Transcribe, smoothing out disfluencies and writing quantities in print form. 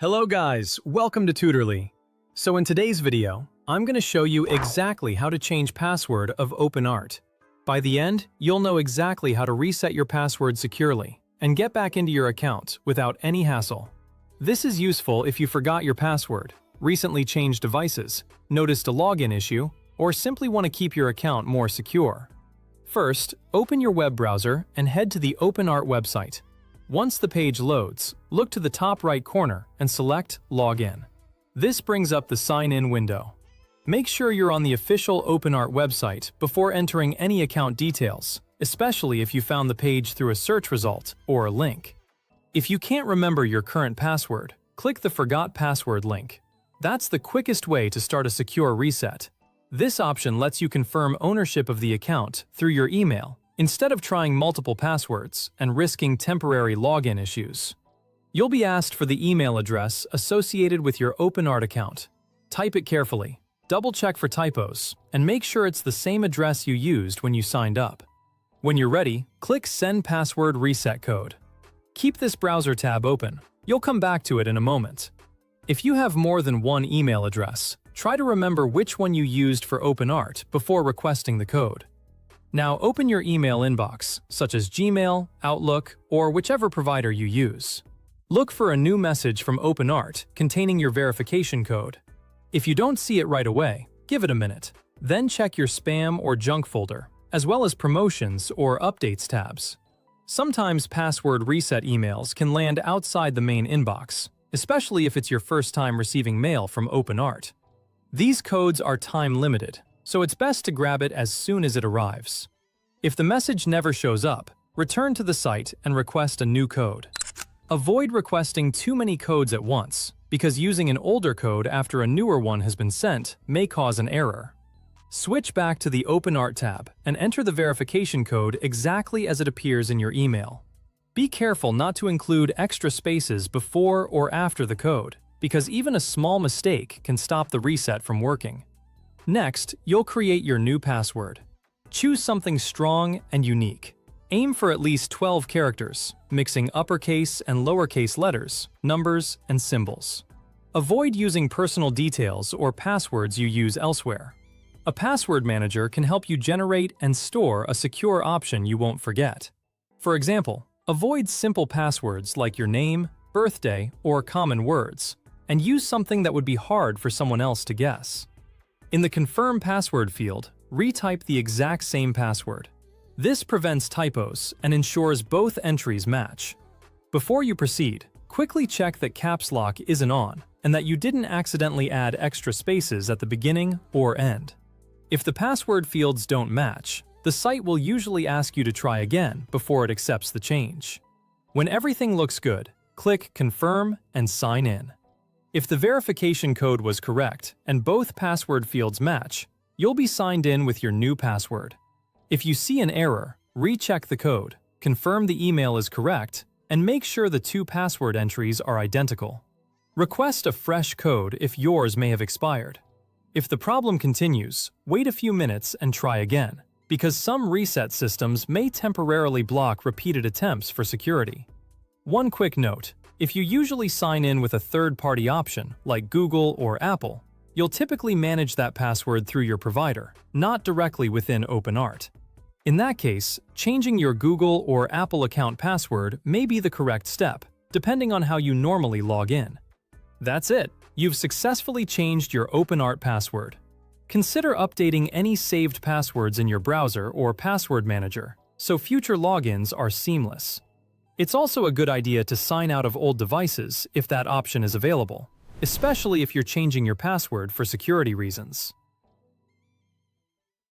Hello guys, welcome to Tutorly. So in today's video, I'm going to show you exactly how to change password of Openart. By the end, you'll know exactly how to reset your password securely and get back into your account without any hassle. This is useful if you forgot your password, recently changed devices, noticed a login issue, or simply want to keep your account more secure. First, open your web browser and head to the Openart website. Once the page loads, look to the top right corner and select Login. This brings up the Sign In window. Make sure you're on the official Openart website before entering any account details, especially if you found the page through a search result or a link. If you can't remember your current password, click the Forgot Password link. That's the quickest way to start a secure reset. This option lets you confirm ownership of the account through your email, instead of trying multiple passwords and risking temporary login issues. You'll be asked for the email address associated with your Openart account. Type it carefully, double-check for typos, and make sure it's the same address you used when you signed up. When you're ready, click Send Password Reset Code. Keep this browser tab open. You'll come back to it in a moment. If you have more than one email address, try to remember which one you used for Openart before requesting the code. Now open your email inbox, such as Gmail, Outlook, or whichever provider you use. Look for a new message from Openart containing your verification code. If you don't see it right away, give it a minute. Then check your spam or junk folder, as well as promotions or updates tabs. Sometimes password reset emails can land outside the main inbox, especially if it's your first time receiving mail from Openart. These codes are time-limited, so it's best to grab it as soon as it arrives. If the message never shows up, return to the site and request a new code. Avoid requesting too many codes at once, because using an older code after a newer one has been sent may cause an error. Switch back to the Openart tab and enter the verification code exactly as it appears in your email. Be careful not to include extra spaces before or after the code, because even a small mistake can stop the reset from working. Next, you'll create your new password. Choose something strong and unique. Aim for at least 12 characters, mixing uppercase and lowercase letters, numbers, and symbols. Avoid using personal details or passwords you use elsewhere. A password manager can help you generate and store a secure option you won't forget. For example, avoid simple passwords like your name, birthday, or common words, and use something that would be hard for someone else to guess. In the Confirm Password field, retype the exact same password. This prevents typos and ensures both entries match. Before you proceed, quickly check that caps lock isn't on and that you didn't accidentally add extra spaces at the beginning or end. If the password fields don't match, the site will usually ask you to try again before it accepts the change. When everything looks good, click Confirm and sign in. If the verification code was correct and both password fields match, you'll be signed in with your new password. If you see an error, recheck the code, confirm the email is correct, and make sure the two password entries are identical. Request a fresh code if yours may have expired. If the problem continues, wait a few minutes and try again, because some reset systems may temporarily block repeated attempts for security. One quick note: if you usually sign in with a third-party option, like Google or Apple, you'll typically manage that password through your provider, not directly within Openart. In that case, changing your Google or Apple account password may be the correct step, depending on how you normally log in. That's it! You've successfully changed your Openart password. Consider updating any saved passwords in your browser or password manager, so future logins are seamless. It's also a good idea to sign out of old devices if that option is available, especially if you're changing your password for security reasons.